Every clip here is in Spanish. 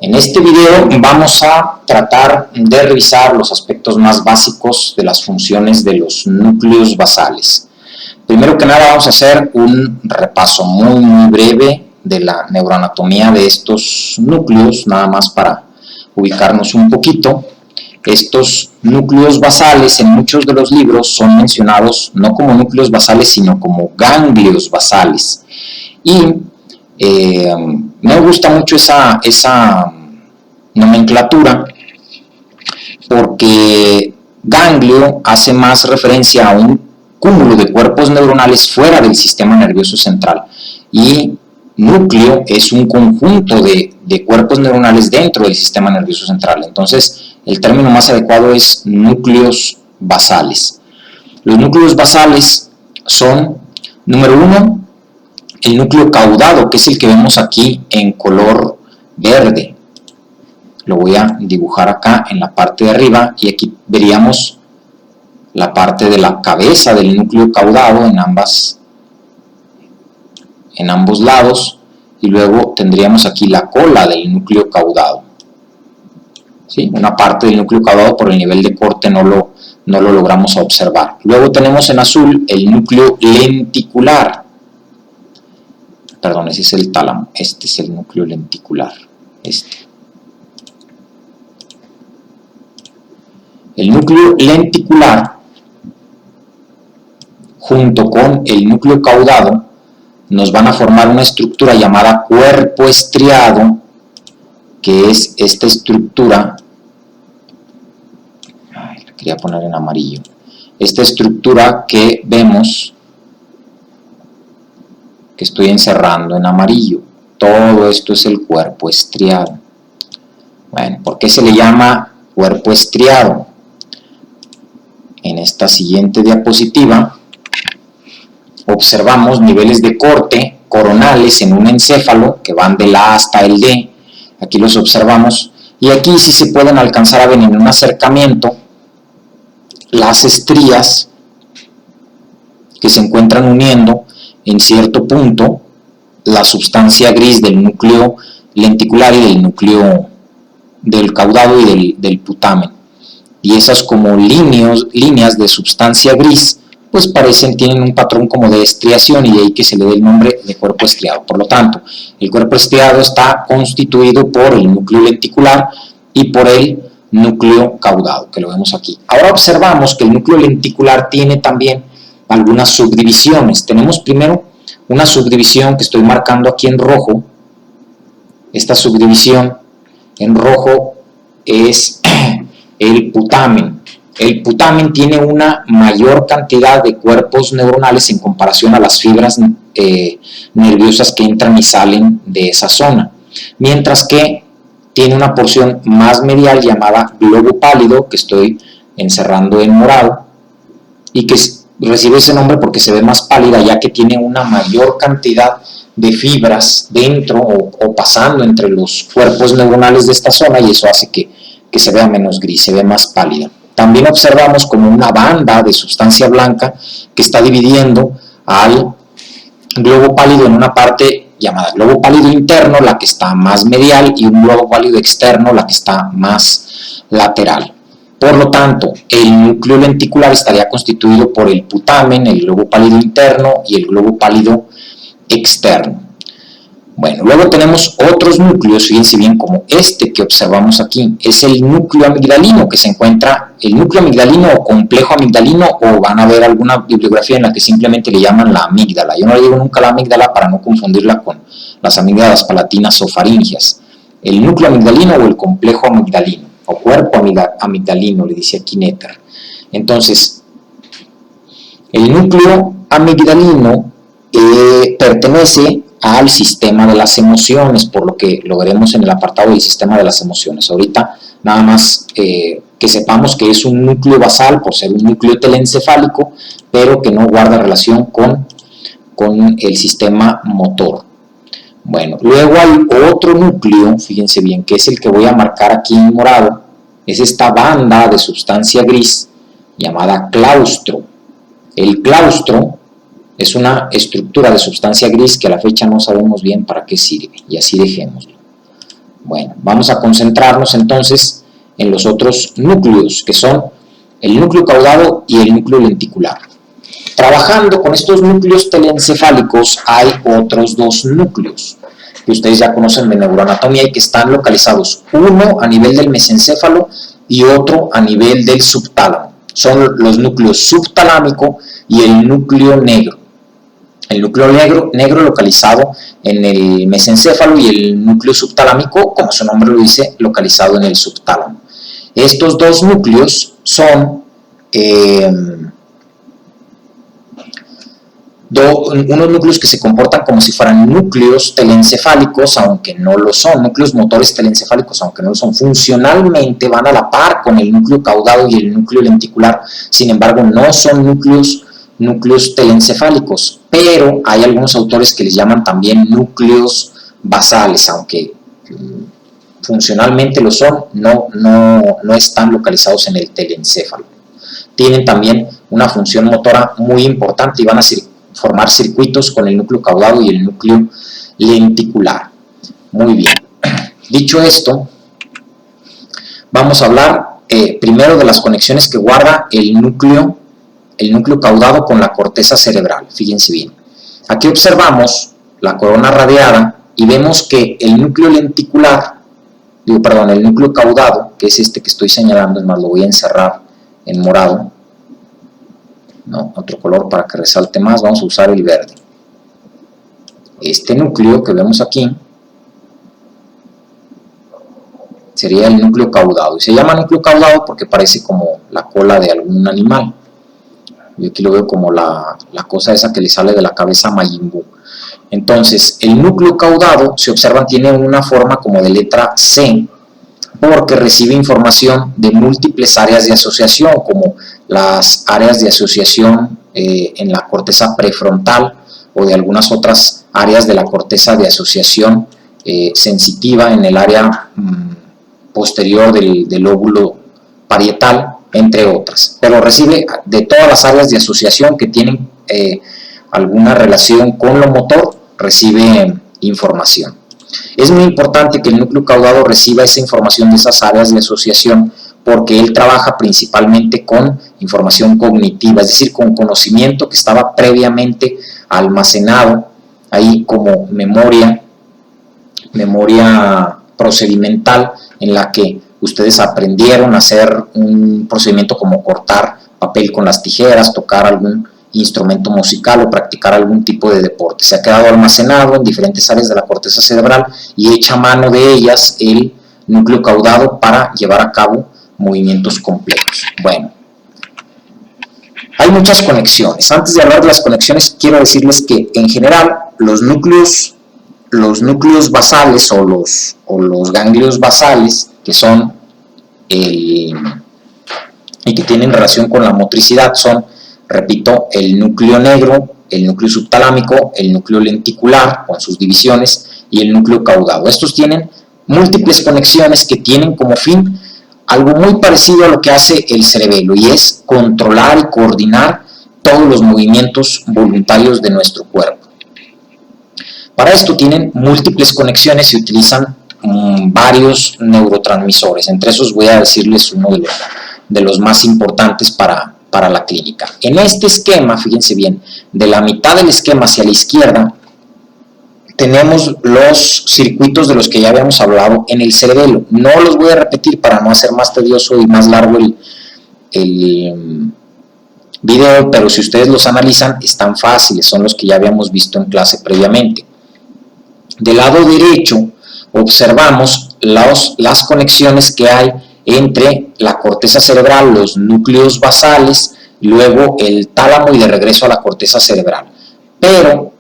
En este video vamos a tratar de revisar los aspectos más básicos de las funciones de los núcleos basales. Primero que nada vamos a hacer un repaso muy breve de la neuroanatomía de estos núcleos, nada más para ubicarnos un poquito. Estos núcleos basales en muchos de los libros son mencionados no como núcleos basales, sino como ganglios basales. Y me gusta mucho esa nomenclatura porque ganglio hace más referencia a un cúmulo de cuerpos neuronales fuera del sistema nervioso central y núcleo es un conjunto de cuerpos neuronales dentro del sistema nervioso central. Entonces el término más adecuado es núcleos basales. Los núcleos basales son, número uno, el núcleo caudado, que es el que vemos aquí en color verde. Lo voy a dibujar acá en la parte de arriba y aquí veríamos la parte de la cabeza del núcleo caudado en ambos lados, y luego tendríamos aquí la cola del núcleo caudado. ¿Sí? Una parte del núcleo caudado por el nivel de corte no lo logramos observar. Luego tenemos en azul el núcleo lenticular. Perdón, ese es el tálamo, este es el núcleo lenticular. El núcleo lenticular, junto con el núcleo caudado, nos van a formar una estructura llamada cuerpo estriado, que es esta estructura, la quería poner en amarillo, esta estructura que vemos, que estoy encerrando en amarillo. Todo esto es el cuerpo estriado. Bueno, ¿por qué se le llama cuerpo estriado? En esta siguiente diapositiva observamos niveles de corte coronales en un encéfalo que van del A hasta el D. Aquí los observamos y aquí sí se pueden alcanzar a ver en un acercamiento las estrías que se encuentran uniendo en cierto punto la sustancia gris del núcleo lenticular y del núcleo del caudado y del putamen. Y esas como líneas de sustancia gris pues tienen un patrón como de estriación, y de ahí que se le dé el nombre de cuerpo estriado. Por lo tanto, el cuerpo estriado está constituido por el núcleo lenticular y por el núcleo caudado, que lo vemos aquí. Ahora observamos que el núcleo lenticular tiene también algunas subdivisiones. Tenemos primero una subdivisión que estoy marcando aquí en rojo. Esta subdivisión en rojo es el putamen. El putamen tiene una mayor cantidad de cuerpos neuronales en comparación a las fibras nerviosas que entran y salen de esa zona, mientras que tiene una porción más medial llamada globo pálido, que estoy encerrando en morado, y que recibe ese nombre porque se ve más pálida, ya que tiene una mayor cantidad de fibras dentro o pasando entre los cuerpos neuronales de esta zona, y eso hace que se vea menos gris, se ve más pálida. También observamos como una banda de sustancia blanca que está dividiendo al globo pálido en una parte llamada globo pálido interno, la que está más medial, y un globo pálido externo, la que está más lateral. Por lo tanto, el núcleo lenticular estaría constituido por el putamen, el globo pálido interno y el globo pálido externo. Bueno, luego tenemos otros núcleos, fíjense bien, como este que observamos aquí, es el núcleo amigdalino, que se encuentra, el núcleo amigdalino o complejo amigdalino, o van a ver alguna bibliografía en la que simplemente le llaman la amígdala. Yo no le digo nunca la amígdala para no confundirla con las amígdalas palatinas o faringias. El núcleo amigdalino o el complejo amigdalino, o cuerpo amigdalino, le dice aquí Netter. Entonces, el núcleo amigdalino pertenece al sistema de las emociones, por lo que lo veremos en el apartado del sistema de las emociones. Ahorita nada más que sepamos que es un núcleo basal por ser un núcleo telencefálico, pero que no guarda relación con el sistema motor. Bueno, luego hay otro núcleo, fíjense bien, que es el que voy a marcar aquí en morado, es esta banda de sustancia gris llamada claustro. El claustro es una estructura de sustancia gris que a la fecha no sabemos bien para qué sirve, y así dejémoslo. Bueno, vamos a concentrarnos entonces en los otros núcleos, que son el núcleo caudado y el núcleo lenticular. Trabajando con estos núcleos telencefálicos hay otros dos núcleos que ustedes ya conocen de neuroanatomía y que están localizados, uno a nivel del mesencéfalo y otro a nivel del subtálamo. Son los núcleos subtalámico y el núcleo negro. El núcleo negro localizado en el mesencéfalo y el núcleo subtalámico, como su nombre lo dice, localizado en el subtálamo. Estos dos núcleos son unos núcleos que se comportan como si fueran núcleos telencefálicos, aunque no lo son, núcleos motores telencefálicos, aunque no lo son. Funcionalmente van a la par con el núcleo caudado y el núcleo lenticular, sin embargo no son núcleos telencefálicos, pero hay algunos autores que les llaman también núcleos basales, aunque funcionalmente lo son, no están localizados en el telencéfalo. Tienen también una función motora muy importante y van a formar circuitos con el núcleo caudado y el núcleo lenticular. Muy bien. Dicho esto, vamos a hablar primero de las conexiones que guarda el núcleo caudado con la corteza cerebral. Fíjense bien. Aquí observamos la corona radiada y vemos que el núcleo lenticular, el núcleo caudado, que es este que estoy señalando, es más, lo voy a encerrar en morado, ¿no? Otro color para que resalte más, vamos a usar el verde. Este núcleo que vemos aquí sería el núcleo caudado, y se llama núcleo caudado porque parece como la cola de algún animal. Yo aquí lo veo como la cosa esa que le sale de la cabeza a Majin Buu. Entonces, el núcleo caudado, se observan, tiene una forma como de letra C, porque recibe información de múltiples áreas de asociación, como las áreas de asociación en la corteza prefrontal o de algunas otras áreas de la corteza de asociación sensitiva en el área posterior del lóbulo parietal, entre otras. Pero recibe de todas las áreas de asociación que tienen alguna relación con lo motor, recibe información. Es muy importante que el núcleo caudado reciba esa información de esas áreas de asociación porque él trabaja principalmente con información cognitiva, es decir, con conocimiento que estaba previamente almacenado ahí como memoria procedimental en la que ustedes aprendieron a hacer un procedimiento como cortar papel con las tijeras, tocar algún instrumento musical o practicar algún tipo de deporte. Se ha quedado almacenado en diferentes áreas de la corteza cerebral y echa mano de ellas el núcleo caudado para llevar a cabo movimientos complejos. Bueno, hay muchas conexiones. Antes de hablar de las conexiones, quiero decirles que en general los núcleos basales o los ganglios basales, que son y que tienen relación con la motricidad, son, repito, el núcleo negro, el núcleo subtalámico, el núcleo lenticular con sus divisiones y el núcleo caudado. Estos tienen múltiples conexiones que tienen como fin algo muy parecido a lo que hace el cerebelo, y es controlar y coordinar todos los movimientos voluntarios de nuestro cuerpo. Para esto tienen múltiples conexiones y utilizan varios neurotransmisores. Entre esos voy a decirles uno de los más importantes para la clínica. En este esquema, fíjense bien, de la mitad del esquema hacia la izquierda, tenemos los circuitos de los que ya habíamos hablado en el cerebelo. No los voy a repetir para no hacer más tedioso y más largo el video, pero si ustedes los analizan, están fáciles, son los que ya habíamos visto en clase previamente. Del lado derecho, observamos las conexiones que hay entre la corteza cerebral, los núcleos basales, luego el tálamo y de regreso a la corteza cerebral. Pero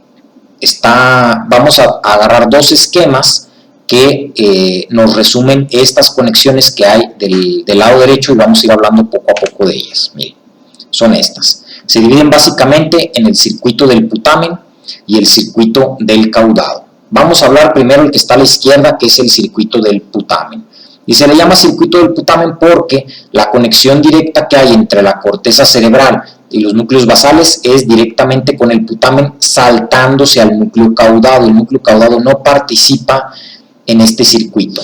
vamos a agarrar dos esquemas que nos resumen estas conexiones que hay del lado derecho y vamos a ir hablando poco a poco de ellas. Miren, son estas. Se dividen básicamente en el circuito del putamen y el circuito del caudado. Vamos a hablar primero el que está a la izquierda, que es el circuito del putamen. Y se le llama circuito del putamen porque la conexión directa que hay entre la corteza cerebral y los núcleos basales es directamente con el putamen saltándose al núcleo caudado. El núcleo caudado no participa en este circuito.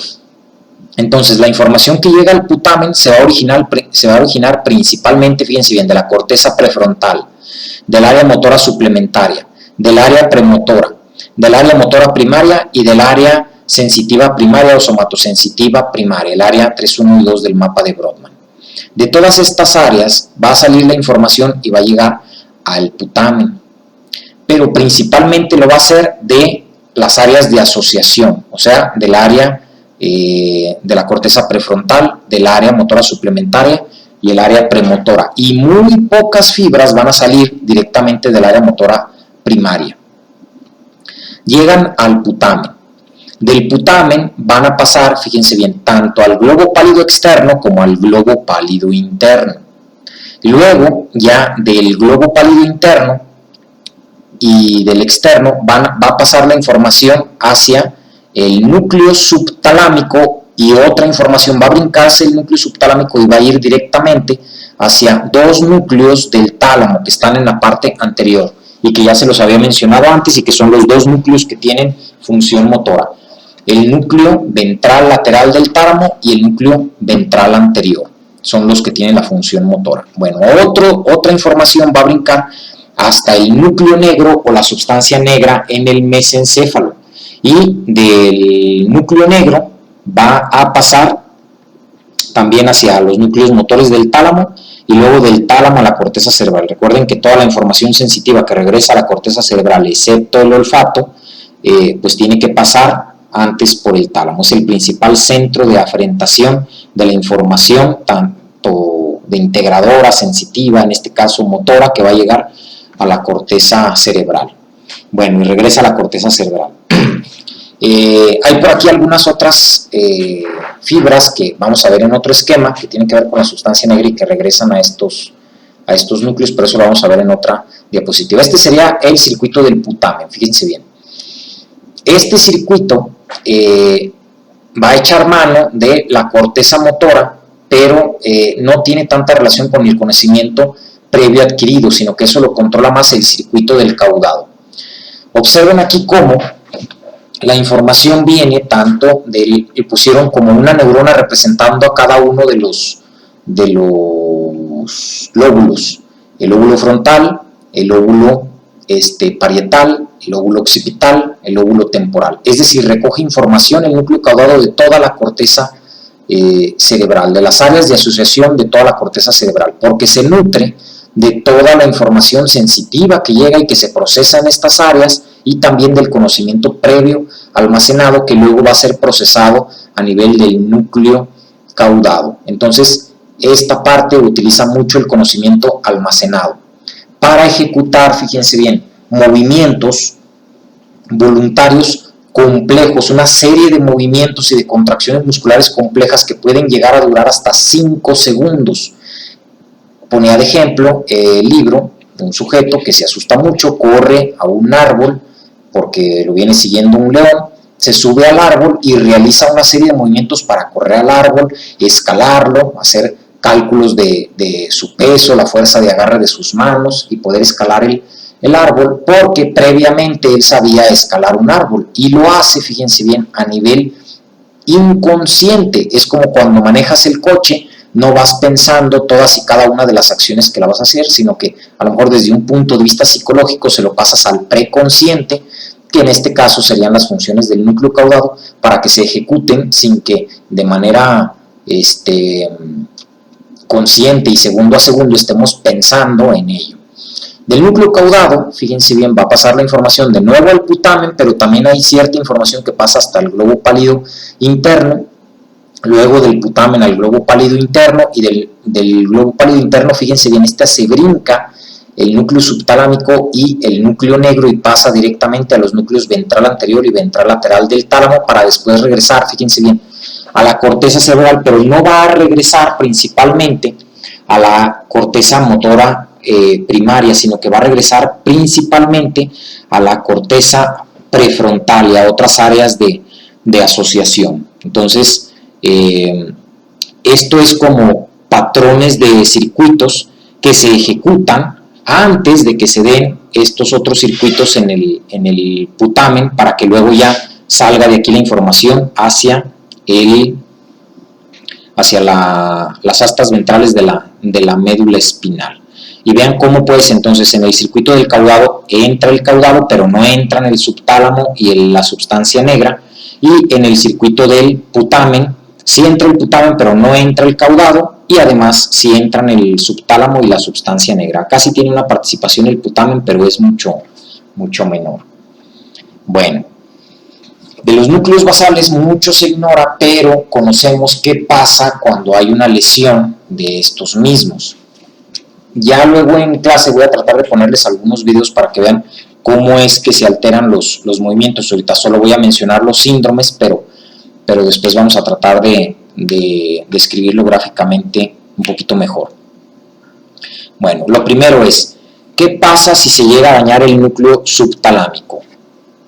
Entonces, la información que llega al putamen se va a originar principalmente, fíjense bien, de la corteza prefrontal, del área motora suplementaria, del área premotora, del área motora primaria y del área sensitiva primaria o somatosensitiva primaria, el área 3, 1 y 2 del mapa de Brodmann. De todas estas áreas va a salir la información y va a llegar al putamen, pero principalmente lo va a hacer de las áreas de asociación, o sea, del área de la corteza prefrontal, del área motora suplementaria y el área premotora, y muy pocas fibras van a salir directamente del área motora primaria. Llegan al putamen. Del putamen van a pasar, fíjense bien, tanto al globo pálido externo como al globo pálido interno. Luego, ya del globo pálido interno y del externo va a pasar la información hacia el núcleo subtalámico, y otra información va a brincarse el núcleo subtalámico y va a ir directamente hacia dos núcleos del tálamo que están en la parte anterior y que ya se los había mencionado antes, y que son los dos núcleos que tienen función motora: el núcleo ventral lateral del tálamo y el núcleo ventral anterior. Son los que tienen la función motora. Bueno, otra información va a brincar hasta el núcleo negro o la sustancia negra en el mesencéfalo, y del núcleo negro va a pasar también hacia los núcleos motores del tálamo, y luego del tálamo a la corteza cerebral. Recuerden que toda la información sensitiva que regresa a la corteza cerebral, excepto el olfato, pues tiene que pasar antes por el tálamo. Es el principal centro de aferentación de la información, tanto de integradora, sensitiva, en este caso motora, que va a llegar a la corteza cerebral. Bueno, y regresa a la corteza cerebral. Hay por aquí algunas otras fibras que vamos a ver en otro esquema, que tienen que ver con la sustancia negra y que regresan a estos núcleos, pero eso lo vamos a ver en otra diapositiva. Este sería el circuito del putamen, fíjense bien. Este circuito va a echar mano de la corteza motora, pero no tiene tanta relación con el conocimiento previo adquirido, sino que eso lo controla más el circuito del caudado. Observen aquí cómo la información viene tanto y pusieron como una neurona representando a cada uno de los lóbulos: el lóbulo frontal, el lóbulo parietal, el lóbulo occipital, el lóbulo temporal. Es decir, recoge información el núcleo caudado de toda la corteza cerebral, de las áreas de asociación de toda la corteza cerebral, porque se nutre de toda la información sensitiva que llega y que se procesa en estas áreas, y también del conocimiento previo almacenado que luego va a ser procesado a nivel del núcleo caudado. Entonces, esta parte utiliza mucho el conocimiento almacenado para ejecutar, fíjense bien, movimientos voluntarios complejos, una serie de movimientos y de contracciones musculares complejas que pueden llegar a durar hasta 5 segundos. Ponía de ejemplo el libro de un sujeto que se asusta mucho, corre a un árbol porque lo viene siguiendo un león, se sube al árbol y realiza una serie de movimientos para correr al árbol, escalarlo, hacer cálculos de su peso, la fuerza de agarre de sus manos y poder escalar el árbol, porque previamente él sabía escalar un árbol, y lo hace, fíjense bien, a nivel inconsciente. Es como cuando manejas el coche, no vas pensando todas y cada una de las acciones que la vas a hacer, sino que a lo mejor desde un punto de vista psicológico se lo pasas al preconsciente, que en este caso serían las funciones del núcleo caudado, para que se ejecuten sin que de manera consciente y segundo a segundo estemos pensando en ello. Del núcleo caudado, fíjense bien, va a pasar la información de nuevo al putamen, pero también hay cierta información que pasa hasta el globo pálido interno, luego del putamen al globo pálido interno, y del globo pálido interno, fíjense bien, se brinca el núcleo subtalámico y el núcleo negro y pasa directamente a los núcleos ventral anterior y ventral lateral del tálamo, para después regresar, fíjense bien, a la corteza cerebral, pero no va a regresar principalmente a la corteza motora primaria, sino que va a regresar principalmente a la corteza prefrontal y a otras áreas de asociación. Entonces, esto es como patrones de circuitos que se ejecutan antes de que se den estos otros circuitos en el putamen, para que luego ya salga de aquí la información hacia el hacia las astas ventrales de la médula espinal. Y vean cómo pues entonces en el circuito del caudado entra el caudado, pero no entran el subtálamo y la sustancia negra, y en el circuito del putamen sí entra el putamen, pero no entra el caudado, y además sí entran el subtálamo y la sustancia negra. Acá sí tiene una participación el putamen, pero es mucho menor. Bueno, de los núcleos basales mucho se ignora, pero conocemos qué pasa cuando hay una lesión de estos mismos. Ya luego en clase voy a tratar de ponerles algunos videos para que vean cómo es que se alteran los movimientos. Ahorita solo voy a mencionar los síndromes, pero después vamos a tratar de describirlo gráficamente un poquito mejor. Bueno, lo primero es, ¿qué pasa si se llega a dañar el núcleo subtalámico?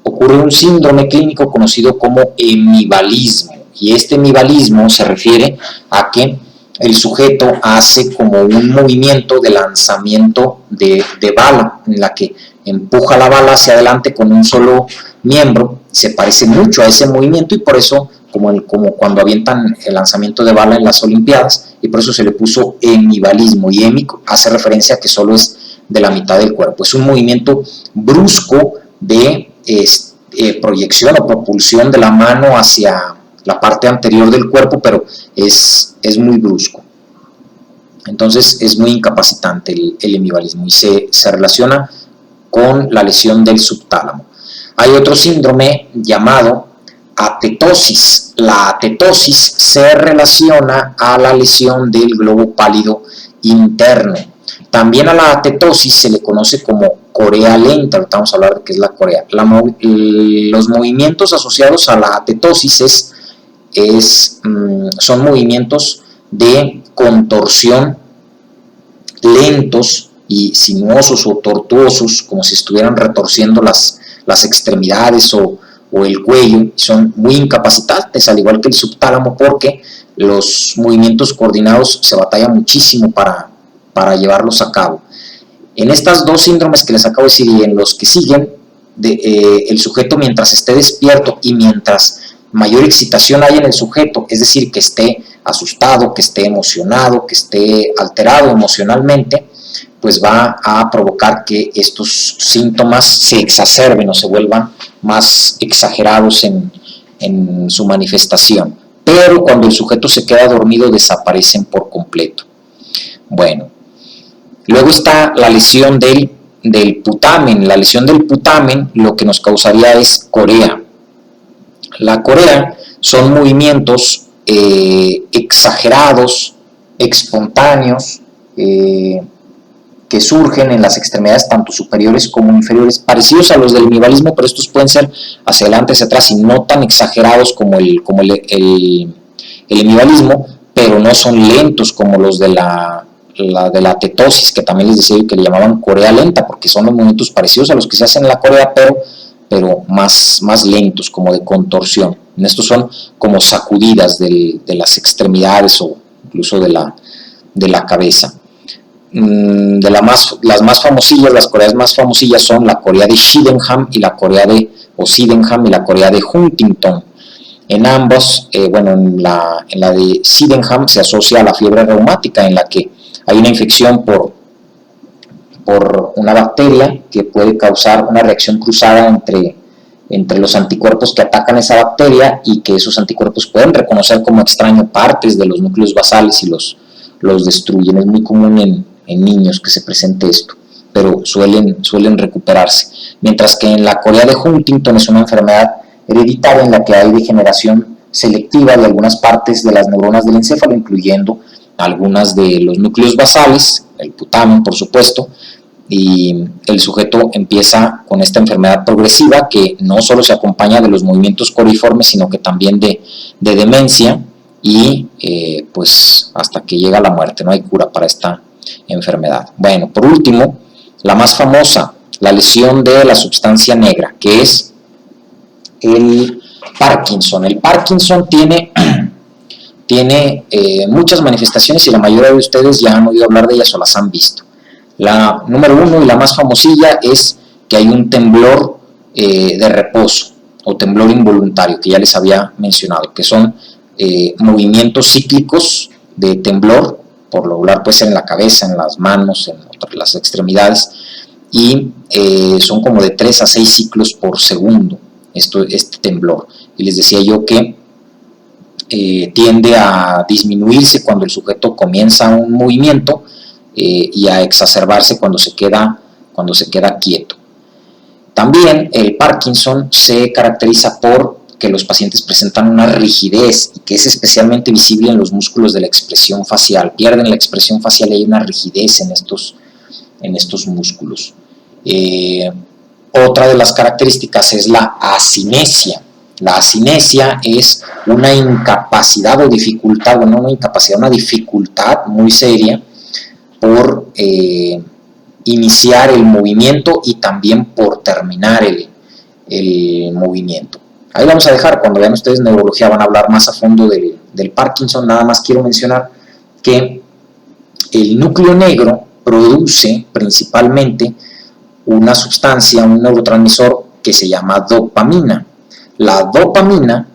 Ocurre un síndrome clínico conocido como hemivalismo, y este hemivalismo se refiere a que el sujeto hace como un movimiento de lanzamiento de bala, en la que empuja la bala hacia adelante con un solo miembro. Se parece mucho a ese movimiento, y por eso, como cuando avientan el lanzamiento de bala en las Olimpiadas, y por eso se le puso hemivalismo, y hemico hace referencia a que solo es de la mitad del cuerpo. Es un movimiento brusco de proyección o propulsión de la mano hacia la parte anterior del cuerpo, pero es muy brusco. Entonces es muy incapacitante el hemivalismo, y se relaciona con la lesión del subtálamo. Hay otro síndrome llamado atetosis. La atetosis se relaciona a la lesión del globo pálido interno. También a la atetosis se le conoce como corea lenta. Ahorita vamos a hablar de qué es la corea. Los movimientos asociados a la atetosis son movimientos de contorsión lentos y sinuosos o tortuosos, como si estuvieran retorciendo las extremidades o el cuello. Son muy incapacitantes, al igual que el subtálamo, porque los movimientos coordinados se batalla muchísimo para llevarlos a cabo. En estas dos síndromes que les acabo de decir y en los que siguen, el sujeto, mientras esté despierto y mientras mayor excitación hay en el sujeto, es decir, que esté asustado, que esté emocionado, que esté alterado emocionalmente, pues va a provocar que estos síntomas se exacerben o se vuelvan más exagerados en su manifestación. Pero cuando el sujeto se queda dormido, desaparecen por completo. Bueno, luego está la lesión del putamen. La lesión del putamen lo que nos causaría es corea. La corea son movimientos exagerados, espontáneos, que surgen en las extremidades tanto superiores como inferiores, parecidos a los del hemivalismo, pero estos pueden ser hacia adelante, hacia atrás, y no tan exagerados como el hemivalismo, pero no son lentos como los de la atetosis, que también les decía yo que le llamaban corea lenta, porque son los movimientos parecidos a los que se hacen en la corea, pero más lentos, como de contorsión. En estos son como sacudidas de las extremidades o incluso de la cabeza. Las más famosillas, las coreas más famosillas son la corea de Sydenham y la corea de Huntington. En ambos, en la de Sydenham se asocia a la fiebre reumática, en la que hay una infección por una bacteria que puede causar una reacción cruzada entre los anticuerpos que atacan esa bacteria, y que esos anticuerpos pueden reconocer como extraño partes de los núcleos basales y los destruyen. Es muy común en niños que se presente esto, pero suelen recuperarse. Mientras que en la corea de Huntington es una enfermedad hereditaria en la que hay degeneración selectiva de algunas partes de las neuronas del encéfalo, incluyendo algunas de los núcleos basales, el putamen por supuesto, y el sujeto empieza con esta enfermedad progresiva que no solo se acompaña de los movimientos coriformes, sino que también de demencia, y pues hasta que llega la muerte. No hay cura para esta enfermedad. Bueno, por último, la más famosa, la lesión de la sustancia negra, que es el Parkinson. El Parkinson tiene muchas manifestaciones, y la mayoría de ustedes ya han oído hablar de ellas o las han visto. La número uno y la más famosilla es que hay un temblor de reposo o temblor involuntario, que ya les había mencionado, que son movimientos cíclicos de temblor, por lo regular puede ser en la cabeza, en las manos, en las extremidades, y son como de 3 a 6 ciclos por segundo este temblor. Y les decía yo que tiende a disminuirse cuando el sujeto comienza un movimiento y a exacerbarse cuando se queda quieto. También el Parkinson se caracteriza por que los pacientes presentan una rigidez, y que es especialmente visible en los músculos de la expresión facial. Pierden la expresión facial y hay una rigidez en estos músculos. Otra de las características es la asinesia. La asinesia es una incapacidad o dificultad, bueno, no una incapacidad, una dificultad muy seria por iniciar el movimiento y también por terminar el movimiento. Ahí vamos a dejar, cuando vean ustedes neurología van a hablar más a fondo del Parkinson. Nada más quiero mencionar que el núcleo negro produce principalmente una sustancia, un neurotransmisor que se llama dopamina. La dopamina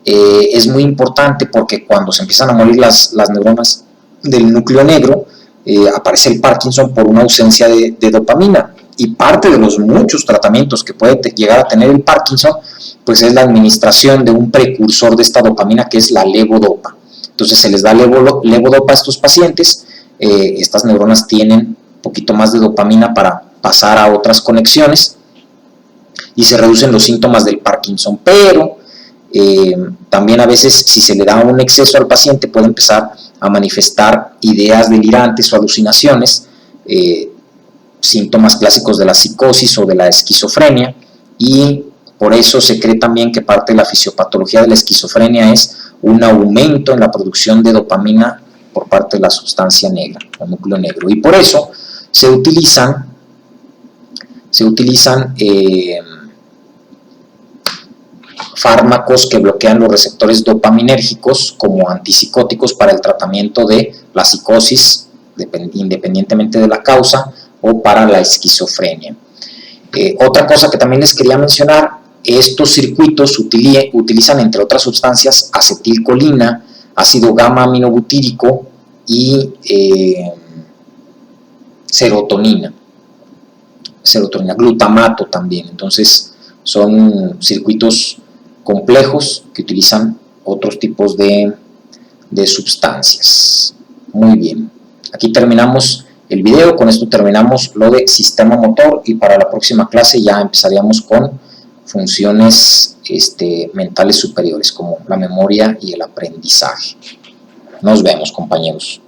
es muy importante porque cuando se empiezan a morir las neuronas del núcleo negro, aparece el Parkinson por una ausencia de dopamina. Y parte de los muchos tratamientos que puede llegar a tener el Parkinson, pues es la administración de un precursor de esta dopamina, que es la levodopa. Entonces se les da levodopa a estos pacientes. Estas neuronas tienen un poquito más de dopamina para pasar a otras conexiones y se reducen los síntomas del Parkinson. Pero también a veces, si se le da un exceso al paciente, puede empezar a manifestar ideas delirantes o alucinaciones, síntomas clásicos de la psicosis o de la esquizofrenia, y por eso se cree también que parte de la fisiopatología de la esquizofrenia es un aumento en la producción de dopamina por parte de la sustancia negra, el núcleo negro. Y por eso se utilizan fármacos que bloquean los receptores dopaminérgicos como antipsicóticos para el tratamiento de la psicosis, independientemente de la causa, o para la esquizofrenia. Otra cosa que también les quería mencionar, estos circuitos utilizan, entre otras sustancias, acetilcolina, ácido gamma aminobutírico y serotonina, glutamato también. Entonces son circuitos complejos que utilizan otros tipos de sustancias. Muy bien, aquí terminamos el video. Con esto terminamos lo de sistema motor, y para la próxima clase ya empezaríamos con funciones mentales superiores como la memoria y el aprendizaje. Nos vemos, compañeros.